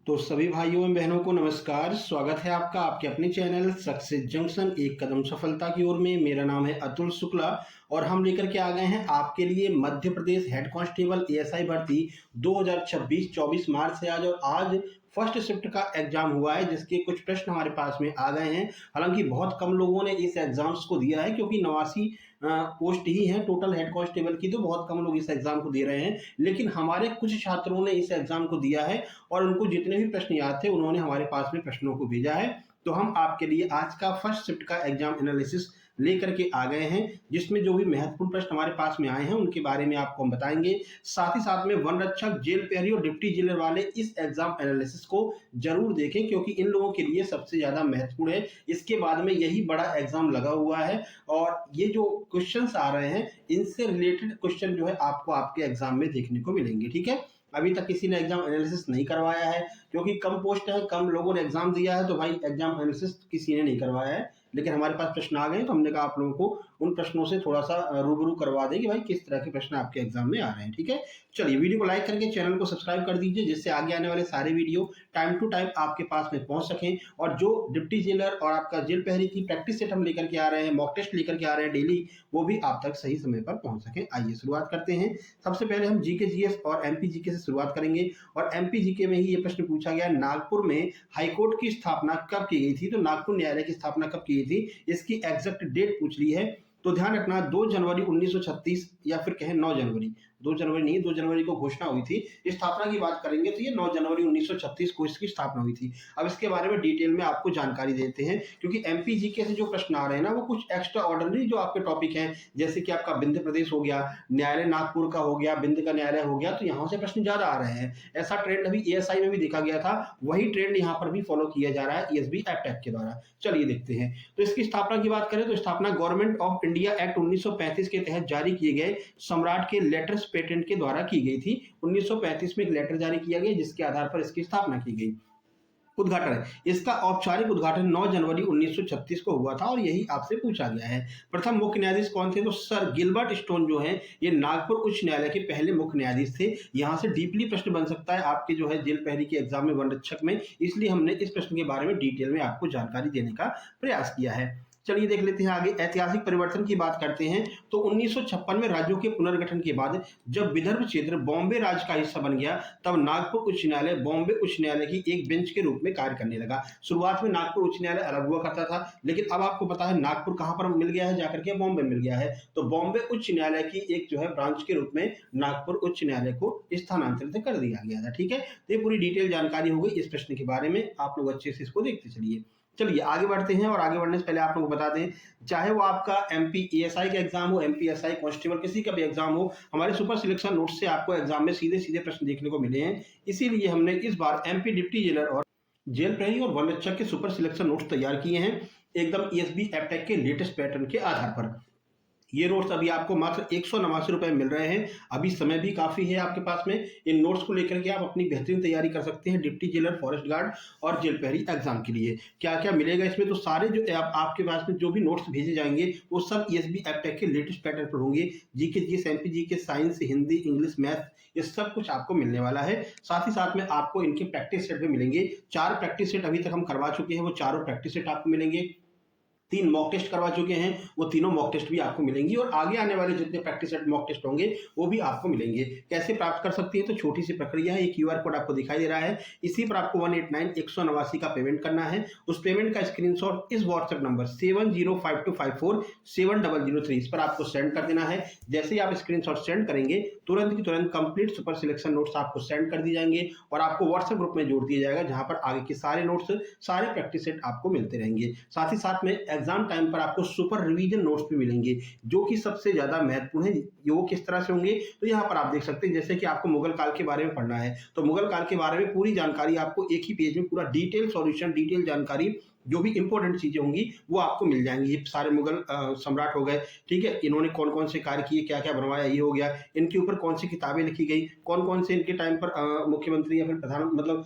तो सभी भाइयों एवं बहनों को नमस्कार। स्वागत है आपका आपके अपने चैनल सक्सेस जंक्शन एक कदम सफलता की ओर में। मेरा नाम है अतुल शुक्ला और हम लेकर के आ गए हैं आपके लिए Madhya Pradesh head constable ASI भर्ती 2026-24 मार्च से आज फर्स्ट शिफ्ट का एग्जाम हुआ है, जिसके कुछ प्रश्न हमारे पास में आ गए हैं। हालांकि बहुत कम लोगों ने इस एग्जाम्स को दिया है, क्योंकि 89 पोस्ट ही है टोटल हेड कांस्टेबल की, तो बहुत कम लोग इस एग्जाम को दे रहे हैं। लेकिन हमारे कुछ छात्रों ने इस एग्जाम को दिया है और उनको जितने भी प्रश्न याद थे उन्होंने हमारे पास में प्रश्नों को भेजा है। तो हम आपके लिए आज का फर्स्ट शिफ्ट का एग्जाम एनालिसिस लेकर के आ गए हैं, जिसमें जो भी महत्वपूर्ण प्रश्न हमारे पास में आए हैं उनके बारे में आपको हम बताएंगे। साथ ही साथ में वन रक्षक, जेल प्रहरी और डिप्टी जेलर वाले इस एग्जाम एनालिसिस को जरूर देखें, क्योंकि इन लोगों के लिए सबसे ज्यादा महत्वपूर्ण है। इसके बाद में यही बड़ा एग्जाम लगा हुआ है और ये जो क्वेश्चंस आ रहे हैं इनसे रिलेटेड क्वेश्चन जो है आपको आपके एग्जाम में देखने को मिलेंगे। ठीक है, अभी तक किसी ने एग्जाम एनालिसिस नहीं करवाया है, क्योंकि कम पोस्ट है, कम लोगों ने एग्जाम दिया है, तो भाई एग्जाम एनालिसिस किसी ने नहीं करवाया है। लेकिन हमारे पास प्रश्न आ गए तो हमने कहा आप लोगों को उन प्रश्नों से थोड़ा सा रूबरू करवा दें कि भाई किस तरह के प्रश्न आपके एग्जाम में आ रहे हैं। ठीक है, चलिए वीडियो को लाइक करके चैनल को सब्सक्राइब कर दीजिए, जिससे आगे आने वाले सारे वीडियो टाइम टू टाइम आपके पास में पहुंच सकें। और जो डिप्टी जेलर और आपका जेल प्रहरी की प्रैक्टिस सेट हम लेकर के आ रहे हैं, मॉक टेस्ट लेकर के आ रहे हैं डेली, वो भी आप तक सही समय पर पहुंच सके। आइए शुरुआत करते हैं। सबसे पहले हम जीके जीएस और एमपी जीके से शुरुआत करेंगे और एमपी जीके में ही ये प्रश्न पूछा गया, नागपुर में हाईकोर्ट की स्थापना कब की गई थी? तो नागपुर न्यायालय की स्थापना कब की गई थी, इसकी एग्जैक्ट डेट पूछ ली है। तो ध्यान रखना 2 जनवरी 1936 या फिर कहें 9 जनवरी, 2 जनवरी नहीं, 2 जनवरी को घोषणा हुई थी। स्थापना की बात करेंगे तो ये 9 जनवरी 1936 को इसकी स्थापना हुई थी। अब इसके बारे में डिटेल में आपको जानकारी देते हैं, क्योंकि एमपी जीके से जो प्रश्न आ रहे हैं ना वो कुछ एक्स्ट्रा ऑर्डिनरी जो आपके टॉपिक हैं, जैसे कि आपका विंध्य प्रदेश हो गया, न्यायालय नागपुर का हो गया, विंध्य का न्यायालय हो गया, तो यहाँ से प्रश्न ज्यादा आ रहे हैं। ऐसा ट्रेंड अभी एएसआई में भी देखा गया था, वही ट्रेंड यहाँ पर भी फॉलो किया जा रहा है ईएसबी एक्ट के द्वारा। चलिए देखते हैं। तो इसकी स्थापना की बात करें तो स्थापना गवर्नमेंट ऑफ इंडिया एक्ट 1935 के तहत जारी किए गए सम्राट के लेटर्स पेटेंट के द्वारा की गई थी। 1935 में एक लेटर जारी किया गया जिसके आधार पर इसकी स्थापना की गई। उद्घाटन, इसका औपचारिक उद्घाटन 9 जनवरी 1936 को हुआ था और यही आपसे पूछा गया है। प्रथम मुख्य न्यायाधीश कौन थे? तो सर गिलबर्ट स्टोन जो हैं, ये नागपुर उच्च न्यायालय के पहले मुख्य न्यायाधीश थे। यहाँ से डीपली प्रश्न बन सकता है आपके जो है जेल प्रहरी के एग्जाम में, वन रक्षक में, इसलिए हमने इस प्रश्न के बारे में डिटेल में आपको जानकारी देने का प्रयास किया है। चलिए देख लेते हैं आगे। ऐतिहासिक परिवर्तन की बात करते हैं तो 1956 में राज्यों के पुनर्गठन के बाद जब विदर्भ क्षेत्र बॉम्बे राज्य का हिस्सा बन गया, तब नागपुर उच्च न्यायालय बॉम्बे उच्च न्यायालय की एक बेंच के रूप में कार्य करने लगा। शुरुआत में नागपुर उच्च न्यायालय अलग हुआ करता था, लेकिन अब आपको पता है नागपुर कहां पर मिल गया है, जाकर के बॉम्बे मिल गया है। तो बॉम्बे उच्च न्यायालय की एक जो है ब्रांच के रूप में नागपुर उच्च न्यायालय को स्थानांतरित कर दिया गया था। ठीक है, तो ये पूरी डिटेल जानकारी हो गई इस प्रश्न के बारे में। आप लोग अच्छे से इसको देखते चलिए। चलिए आगे बढ़ते हैं और आगे बढ़ने से पहले आप लोगों को बता दें, चाहे वो आपका एमपी एएसआई का एग्जाम हो, एमपी एसआई कांस्टेबल किसी का भी एग्जाम हो, हमारे सुपर सिलेक्शन नोट्स से आपको एग्जाम में सीधे सीधे प्रश्न देखने को मिले हैं। इसीलिए हमने इस बार एमपी डिप्टी जेलर और जेल प्रहरी और वन रक्षक के सुपर सिलेक्शन नोट्स तैयार किए हैं, एकदम ईएसबी एप्टेक के लेटेस्ट पैटर्न के आधार पर। ये नोट्स अभी आपको मात्र 189 रुपए मिल रहे हैं। अभी समय भी काफी है आपके पास में। इन नोट्स को लेकर के आप अपनी बेहतरीन तैयारी कर सकते हैं डिप्टी जेलर, फॉरेस्ट गार्ड और जेल प्रहरी एग्जाम के लिए। क्या क्या मिलेगा इसमें? तो सारे जो आपके पास में जो भी नोट्स भेजे जाएंगे वो सब ईएसबी एप्टेक के लेटेस्ट पैटर्न पर होंगे। GK GS, MP GK, science, Hindi, English, math, ये सब कुछ आपको मिलने वाला है। साथ ही साथ में आपको इनके प्रैक्टिस सेट भी मिलेंगे। 4 प्रैक्टिस सेट अभी तक हम करवा चुके हैं, वो चारों प्रैक्टिस सेट आपको मिलेंगे। 3 मॉक टेस्ट करवा चुके हैं, वो तीनों मॉक टेस्ट भी आपको मिलेंगी और आगे आने वाले जितने प्रैक्टिस सेट मॉक टेस्ट होंगे वो भी आपको मिलेंगे। कैसे प्राप्त कर सकती है? तो छोटी सी प्रक्रिया है, एक क्यूआर कोड आपको दिखाई दे रहा है, इसी पर आपको 189 का पेमेंट करना है। उस पेमेंट का स्क्रीनशॉट इस व्हाट्सएप नंबर 7052547003 इस पर आपको सेंड कर देना है। जैसे ही आप स्क्रीनशॉट सेंड करेंगे तुरंत की तुरंत कंप्लीट सुपर सिलेक्शन नोट्स आपको सेंड कर दिए जाएंगे और आपको व्हाट्सएप ग्रुप में जोड़ दिया जाएगा, जहां पर आगे के सारे नोट्स, सारे प्रैक्टिस सेट आपको मिलते रहेंगे। साथ ही साथ में एग्जाम टाइम पर आपको सुपर रिवीजन नोट्स भी मिलेंगे, जो कि सबसे ज्यादा महत्वपूर्ण है। वो किस तरह से होंगे तो यहाँ पर आप देख सकते हैं, जैसे कि आपको मुगल काल के बारे में पढ़ना है तो मुगल काल के बारे में पूरी जानकारी आपको एक ही पेज में पूरा डिटेल सॉल्यूशन, डिटेल जानकारी जो भी इंपॉर्टेंट चीजें होंगी वो आपको मिल जाएंगी। ये सारे मुगल सम्राट हो गए, ठीक है, इन्होंने कौन कौन से कार्य किए, क्या क्या बनवाया, ये हो गया। इनके ऊपर कौन सी किताबें लिखी गई, कौन कौन से इनके टाइम पर मुख्यमंत्री या फिर प्रधान मतलब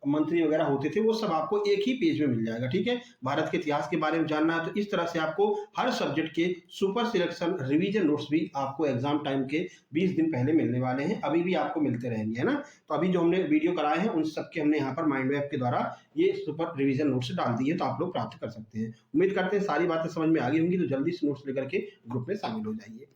मंत्री वगैरह होते थे, वो सब आपको एक ही पेज में मिल जाएगा। ठीक है, भारत के इतिहास के बारे में जानना है तो इस तरह से आपको हर सब्जेक्ट के सुपर सिलेक्शन रिवीजन नोट्स भी आपको एग्जाम टाइम के 20 दिन पहले मिलने वाले हैं, अभी भी आपको मिलते रहेंगे, है ना। तो अभी जो हमने वीडियो कराए हैं उन सबके हमने यहाँ पर माइंड मैप के द्वारा ये सुपर रिवीजन नोट्स डाल दिए, तो आप लोग प्राप्त कर सकते हैं। उम्मीद करते हैं सारी बातें समझ में आ गई होंगी, तो जल्दी से नोट्स लेकर के ग्रुप में शामिल हो जाइए।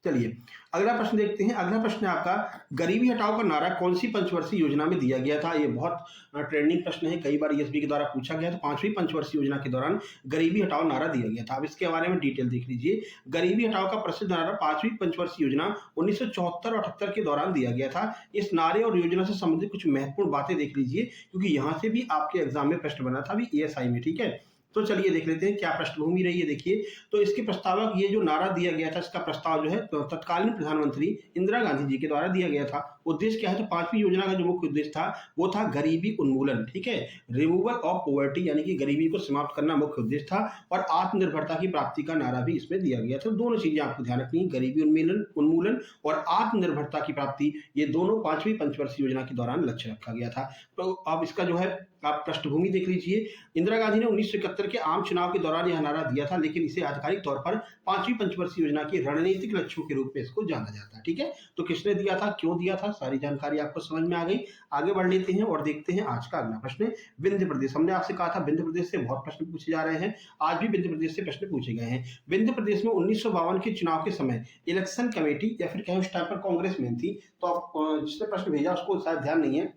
चलिए अगला प्रश्न देखते हैं। अगला प्रश्न है आपका, गरीबी हटाओ का नारा कौन सी पंचवर्षीय योजना में दिया गया था। ये बहुत ट्रेंडिंग प्रश्न है, कई बार ईएसबी के द्वारा पूछा गया। तो 5वीं पंचवर्षीय योजना के दौरान गरीबी हटाओ नारा दिया गया था। अब इसके बारे में डिटेल देख लीजिए। गरीबी हटाओ का प्रसिद्ध नारा 5वीं पंचवर्षीय योजना 1974 और 78 के दौरान दिया गया था। इस नारे और योजना से संबंधित कुछ महत्वपूर्ण बातें देख लीजिए, क्योंकि यहाँ से भी आपके एग्जाम में प्रश्न बना था अभी एएसआई में। ठीक है, तो चलिए देख लेते हैं क्या पृष्ठभूमि रही है। देखिए, तो इसके प्रस्तावक, ये जो नारा दिया गया था इसका प्रस्ताव जो है तो तत्कालीन प्रधानमंत्री इंदिरा गांधी जी के द्वारा दिया गया था। उद्देश्य क्या है, तो 5वीं योजना का जो मुख्य उद्देश्य था वो था गरीबी उन्मूलन। ठीक है, रिमूवल ऑफ पॉवर्टी, यानी कि गरीबी को समाप्त करना मुख्य उद्देश्य था। और आत्मनिर्भरता की प्राप्ति का नारा भी इसमें दिया गया था। दोनों चीजें आपको ध्यान रखनी है, गरीबी उन्मूलन और आत्मनिर्भरता की प्राप्ति, ये दोनों 5वीं पंचवर्षीय योजना के दौरान लक्ष्य रखा गया था। तो अब इसका जो है आप पृष्ठभूमि देख लीजिए। इंदिरा गांधी ने 1971 के आम चुनाव के दौरान यह नारा दिया था, लेकिन इसे आधिकारिक तौर पर 5वीं पंचवर्षीय योजना की रणनीतिक लक्ष्यों के रूप में इसको जाना जाता है। ठीक है, तो किसने दिया था, क्यों दिया था, सारी जानकारी आपको समझ में आ गई। आगे बढ़ लेते हैं और देखते हैं आज का अगला प्रश्न। विंध्य प्रदेश, हमने आपसे कहा था विंध्य प्रदेश से बहुत प्रश्न पूछे जा रहे हैं, आज भी विंध्य प्रदेश से प्रश्न पूछे गए हैं। विंध्य प्रदेश में 1952 के चुनाव के समय इलेक्शन कमेटी या फिर कहें उस टाइम पर कांग्रेस में थी, तो आप जिसने प्रश्न भेजा उसको शायद ध्यान नहीं है,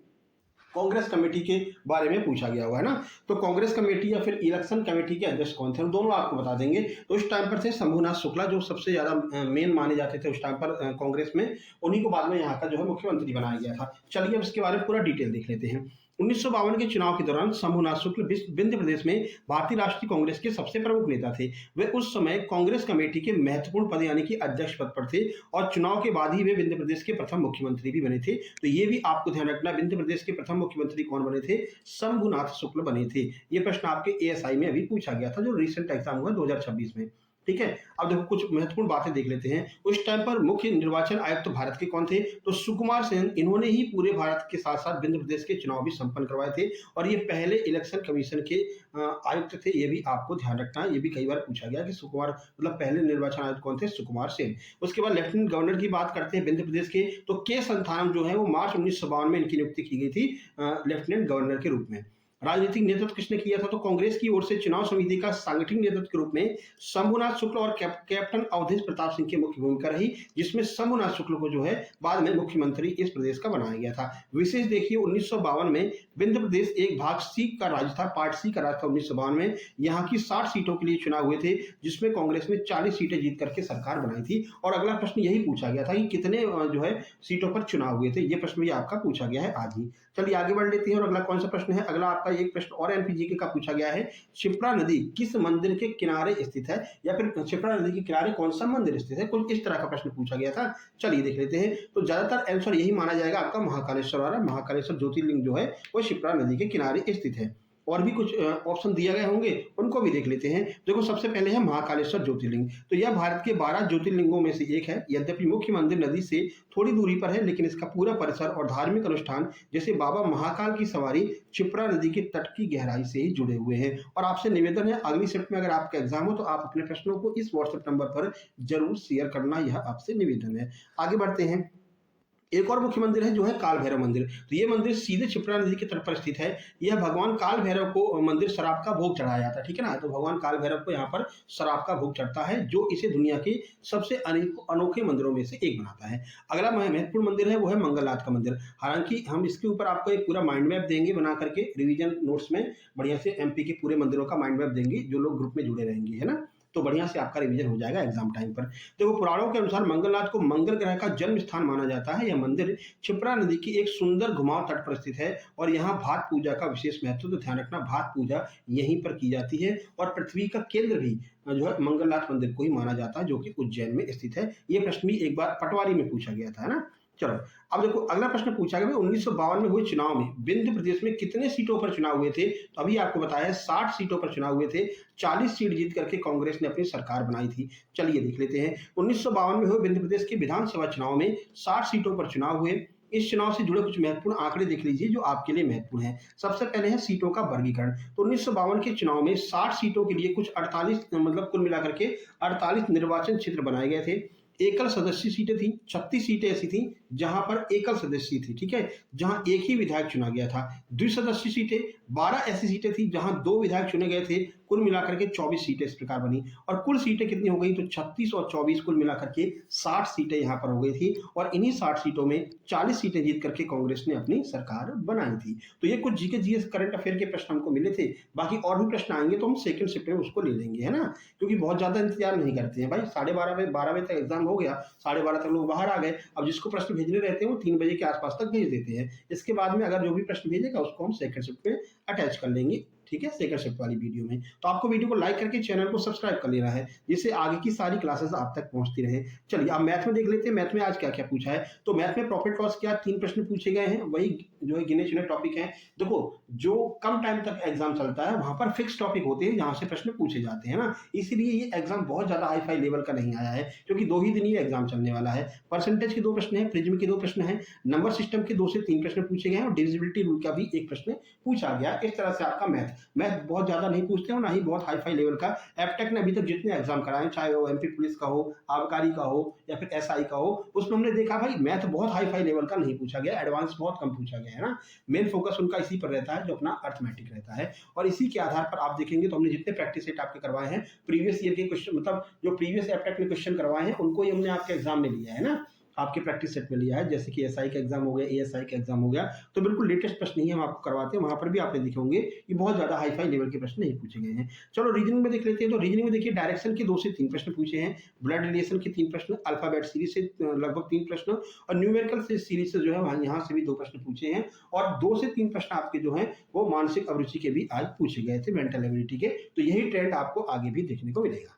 कांग्रेस कमेटी के बारे में पूछा गया हुआ है ना। तो कांग्रेस कमेटी या फिर इलेक्शन कमेटी के अध्यक्ष कौन थे, दोनों आपको बता देंगे। तो उस टाइम पर थे शंभुनाथ शुक्ला, जो सबसे ज्यादा मेन माने जाते थे उस टाइम पर कांग्रेस में, उन्हीं को बाद में यहाँ का जो है मुख्यमंत्री बनाया गया था। चलिए अब इसके बारे में पूरा डिटेल देख लेते हैं। 1952 के चुनाव के दौरान शंभुनाथ शुक्ल विंध्य प्रदेश में भारतीय राष्ट्रीय कांग्रेस के सबसे प्रमुख नेता थे। वे उस समय कांग्रेस कमेटी के महत्वपूर्ण पद यानी कि अध्यक्ष पद पर थे, और चुनाव के बाद ही वे विंध्य प्रदेश के प्रथम मुख्यमंत्री भी बने थे। तो ये भी आपको ध्यान रखना, विंध्य प्रदेश के प्रथम मुख्यमंत्री कौन बने थे, शंभुनाथ शुक्ल बने थे। ये प्रश्न आपके एएसआई में अभी पूछा गया था, जो रिसेंट एग्जाम हुआ 2026 में। ठीक है, अब देखो कुछ महत्वपूर्ण बातें देख लेते हैं। उस टाइम पर मुख्य निर्वाचन आयुक्त तो भारत के कौन थे, तो सुकुमार सेन, इन्होंने ही पूरे भारत के साथ साथ विंध्य प्रदेश के चुनाव भी संपन्न करवाए थे, और ये पहले इलेक्शन कमीशन के आयुक्त थे। ये भी आपको ध्यान रखना है, ये भी कई बार पूछा गया कि सुकुमार मतलब पहले निर्वाचन आयुक्त कौन थे, सुकुमार सेन। उसके बाद लेफ्टिनेंट गवर्नर की बात करते हैं विंध्य प्रदेश के, तो के संथानम जो है वो मार्च 1952 में इनकी नियुक्ति की गई थी लेफ्टिनेंट गवर्नर के रूप में। राजनीतिक नेतृत्व किसने किया था, तो कांग्रेस की ओर से चुनाव समिति का सांगठनिक नेतृत्व के रूप में शंभुनाथ शुक्ल और कैप्टन अवधेश प्रताप सिंह की मुख्य भूमिका रही, जिसमें शंभुनाथ शुक्ल को जो है बाद में मुख्यमंत्री इस प्रदेश का बनाया गया था। विशेष देखिए 1952 में विंध्य प्रदेश एक भाग सी का राज्य था, पार्ट सी का राज्य था 1952 में। यहाँ की 60 सीटों के लिए चुनाव हुए थे, जिसमें कांग्रेस ने 40 सीटें जीत करके सरकार बनाई थी। और अगला प्रश्न यही पूछा गया था कि कितने जो है सीटों पर चुनाव हुए थे, ये प्रश्न भी आपका पूछा गया है आज ही। चलिए आगे बढ़ लेते हैं और अगला कौन सा प्रश्न है। अगला आपका एक प्रश्न और एनपीजीके का पूछा गया है, क्षिप्रा नदी किस मंदिर के किनारे स्थित है, या फिर क्षिप्रा नदी के किनारे कौन सा मंदिर स्थित है, कुछ इस तरह का प्रश्न पूछा गया था। चलिए देख लेते हैं। तो ज्यादातर आंसर यही माना जाएगा आपका महाकालेश्वर वाला, महाकालेश्वर ज्योतिर्लिंग जो है वो क्षिप्रा नदी के किनारे स्थित है। और भी कुछ ऑप्शन दिए गए होंगे, उनको भी देख लेते हैं। देखो सबसे पहले है महाकालेश्वर ज्योतिर्लिंग, तो यह भारत के 12 ज्योतिर्लिंगों में से एक है। यद्यपि मुख्य मंदिर नदी से थोड़ी दूरी पर है, लेकिन इसका पूरा परिसर और धार्मिक अनुष्ठान जैसे बाबा महाकाल की सवारी क्षिप्रा नदी के तट की गहराई से ही जुड़े हुए हैं। और आपसे निवेदन है, अगली शिफ्ट में अगर आपका एग्जाम हो तो आप अपने प्रश्नों को इस व्हाट्सएप नंबर पर जरूर शेयर करना, यह आपसे निवेदन है। आगे बढ़ते हैं। एक और मुख्य मंदिर है जो है काल भैरव मंदिर। तो ये मंदिर सीधे क्षिप्रा नदी के तट पर स्थित है। यह भगवान काल भैरव को मंदिर शराब का भोग चढ़ाया जाता है, ठीक है ना। तो भगवान काल भैरव को यहाँ पर शराब का भोग चढ़ता है, जो इसे दुनिया के सबसे अनोखे मंदिरों में से एक बनाता है। अगला महत्वपूर्ण मंदिर है वो है मंगलनाथ का मंदिर। हालांकि हम इसके ऊपर आपको एक पूरा माइंड मैप देंगे बना करके रिवीजन नोट्स में, बढ़िया से एमपी के पूरे मंदिरों का माइंड मैप देंगे, जो लोग ग्रुप में जुड़े रहेंगे, है ना। तो बढ़िया से आपका रिवीजन हो जाएगा एग्जाम टाइम पर। देखो पुराणों के अनुसार मंगलनाथ को मंगल ग्रह का जन्म स्थान माना जाता है। यह मंदिर क्षिप्रा नदी की एक सुंदर घुमाव तट पर स्थित है, और यहाँ भात पूजा का विशेष महत्व, तो ध्यान रखना भात पूजा यहीं पर की जाती है। और पृथ्वी का केंद्र भी जो है मंगलनाथ मंदिर को ही माना जाता है, जो कि उज्जैन में स्थित है। ये प्रश्न भी एक बार पटवारी में पूछा गया था, है ना। चलो, अब देखो अगला प्रश्न पूछा गया 1952 में हुए चुनाव में विंध्य प्रदेश में कितने सीटों पर चुनाव हुए थे? तो अभी आपको बताया 60 सीटों पर चुनाव हुए थे। 40 सीट जीत करके कांग्रेस ने अपनी सरकार बनाई थी। चलिए देख लेते हैं। 1952 में हुए विंध्य प्रदेश के विधानसभा चुनाव में 60 सीटों पर चुनाव हुए। इस चुनाव से जुड़े कुछ महत्वपूर्ण आंकड़े देख लीजिए जो आपके लिए महत्वपूर्ण है। सबसे पहले है सीटों का वर्गीकरण। तो 1952 के चुनाव में 60 सीटों के लिए कुछ 48 मतलब कुल मिलाकर के 48 निर्वाचन क्षेत्र बनाए गए थे। एकल सदस्य सीटें थी, 36 सीटें ऐसी थी जहां पर एकल सदस्य थी, ठीक है, जहां एक ही विधायक चुना गया था। द्विसदस्य सीटें 12 ऐसी सीटें थी जहां 2 विधायक चुने गए थे। कुल मिलाकर के 24 सीटें इस प्रकार बनी और कुल सीटें कितनी हो गई? तो 36 और 24 कुल मिलाकर के 60 सीटें यहां पर हो गई थी और इन्हीं 60 सीटों में 40 सीटें जीत करके कांग्रेस ने अपनी सरकार बनाई थी। तो ये कुछ जीके जीएस करंट अफेयर के प्रश्न हमको मिले थे। बाकी और भी प्रश्न आएंगे तो हम सेकंड शिफ्ट में उसको ले लेंगे, है ना, क्योंकि बहुत ज्यादा इंतजार नहीं करते हैं भाई। 12:30 तक एग्जाम हो गया, 12:30 तक लोग बाहर आ गए। अब जिसको प्रश्न भेजने रहते हैं वो 3 बजे के आसपास तक भेज देते हैं। इसके बाद में अगर जो भी प्रश्न भेजेगा उसको हम सेकंड शिफ्ट में अटैच कर लेंगे, ठीक है, सेकंड शिफ्ट वाली वीडियो में। तो आपको वीडियो को लाइक करके चैनल को सब्सक्राइब कर लेना है जिससे आगे की सारी क्लासेस आप तक पहुंचती रहे। चलिए अब मैथ में देख लेते हैं, मैथ में आज क्या क्या पूछा है। तो मैथ में प्रॉफिट लॉस क्या 3 प्रश्न पूछे गए हैं, वही जो है गिने चुने टॉपिक हैं। देखो जो कम टाइम तक एग्जाम चलता है वहां पर फिक्स टॉपिक होते हैं जहां से प्रश्न पूछे जाते हैं ना, इसीलिए ये एग्जाम बहुत ज्यादा हाई फाई लेवल का नहीं आया है क्योंकि 2 ही दिन ये एग्जाम चलने वाला है। परसेंटेज के 2 प्रश्न है, प्रिज्म के 2 प्रश्न है, नंबर सिस्टम के 2 से 3 प्रश्न पूछे गए हैं और डिविजिबिलिटी रूल का भी 1 प्रश्न पूछा गया। इस तरह से आपका मैथ बहुत ज्यादा नहीं पूछते हो, ना ही बहुत हाई फाई लेवल का। एपटेक ने अभी तक जितने एग्जाम कराए, चाहे वो एमपी पुलिस का हो, आबकारी का हो या फिर एसआई का हो, उसमें हमने देखा भाई मैथ बहुत हाई फाई लेवल का नहीं पूछा गया, एडवांस बहुत कम पूछा गया है ना। मेन फोकस उनका इसी पर रहता है जो अपना अर्थमेटिक रहता है और इसी के आधार पर आप देखेंगे तो हमने जितने प्रैक्टिस सेट आपके करवाए हैं प्रीवियस ईयर के क्वेश्चन, मतलब जो प्रीवियस एपटेक ने क्वेश्चन करवाए हैं उनको ही हमने आपके एग्जाम में लिया है ना, आपके प्रैक्टिस सेट में लिया है। जैसे कि एसआई का एग्जाम हो गया, एएसआई का एग्जाम हो गया, तो बिल्कुल लेटेस्ट प्रश्न ही हम आपको करवाते हैं। वहां पर भी आपने देखे होंगे कि बहुत ज्यादा हाई फाई लेवल के प्रश्न नहीं पूछे गए हैं। चलो रीजनिंग में देख लेते हैं। तो रीजनिंग में देखिए डायरेक्शन के 2 से 3 प्रश्न पूछे हैं, ब्लड रिलेशन के 3 प्रश्न, अल्फाबेट सीरीज से लगभग 3 प्रश्न और न्यूमेरिकल से सीरीज से जो है यहाँ से भी 2 प्रश्न पूछे हैं और 2 से 3 प्रश्न आपके जो है वो मानसिक अभिरुचि के भी आज पूछे गए थे, मेंटल एबिलिटी के। तो यही ट्रेंड आपको आगे भी देखने को मिलेगा।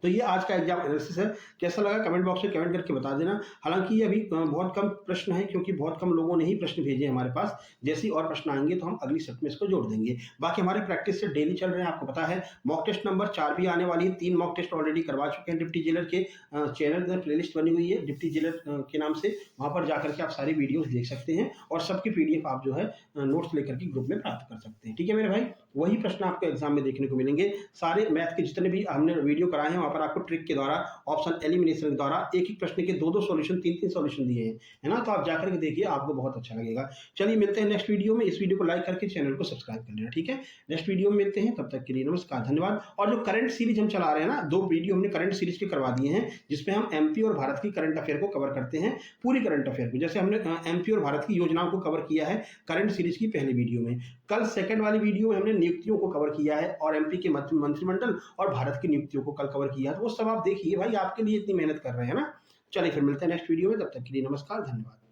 तो ये आज का एग्जाम एनालिसिस है। कैसा लगा कमेंट बॉक्स में कमेंट करके बता देना। हालांकि ये अभी बहुत कम प्रश्न है क्योंकि बहुत कम लोगों ने ही प्रश्न भेजे हमारे पास। जैसे ही और प्रश्न आएंगे तो हम अगली शिफ्ट में इसको जोड़ देंगे। बाकी हमारे प्रैक्टिस से डेली चल रहे हैं, आपको पता है। मॉक टेस्ट नंबर 4 भी आने वाली है। 3 मॉक टेस्ट ऑलरेडी करवा चुके हैं डिप्टी जेलर के चैनल में, प्लेलिस्ट बनी हुई है डिप्टी जेलर के नाम से, वहां पर जाकर के आप सारी वीडियोज देख सकते हैं और सबकी पीडीएफ आप जो है नोट्स लेकर के ग्रुप में प्राप्त कर सकते हैं। ठीक है मेरे भाई, वही प्रश्न आपको एग्जाम में देखने को मिलेंगे। सारे मैथ के जितने भी हमने वीडियो कराए हैं वहां पर आपको ट्रिक के द्वारा, ऑप्शन एलिमिनेशन के द्वारा एक एक प्रश्न के 2-2 सॉल्यूशन, 3-3 सॉल्यूशन दिए हैं, है ना। तो आप जाकर के देखिए, आपको बहुत अच्छा लगेगा। चलिए मिलते हैं नेक्स्ट वीडियो में। इस वीडियो को लाइक करके चैनल को सब्सक्राइब कर लेना, ठीक है। नेक्स्ट वीडियो में मिलते हैं, तब तक के लिए नमस्कार, धन्यवाद। और जो करंट सीरीज हम चला रहे हैं ना, 2 वीडियो हमने करंट सीरीज के करवा दिए हैं जिसमें हम एमपी और भारत की करंट अफेयर को कवर करते हैं, पूरी करंट अफेयर को। जैसे हमने एमपी और भारत की योजनाओं को कवर किया है करंट सीरीज की पहली वीडियो में। कल सेकंड वाली वीडियो में हमने नियुक्तियों को कवर किया है और एमपी के मंत्रिमंडल और भारत की नियुक्तियों को कल कवर किया है। तो वो सब आप देखिए भाई, आपके लिए इतनी मेहनत कर रहे हैं ना। चलिए फिर मिलते हैं नेक्स्ट वीडियो में, तब तक के लिए नमस्कार, धन्यवाद।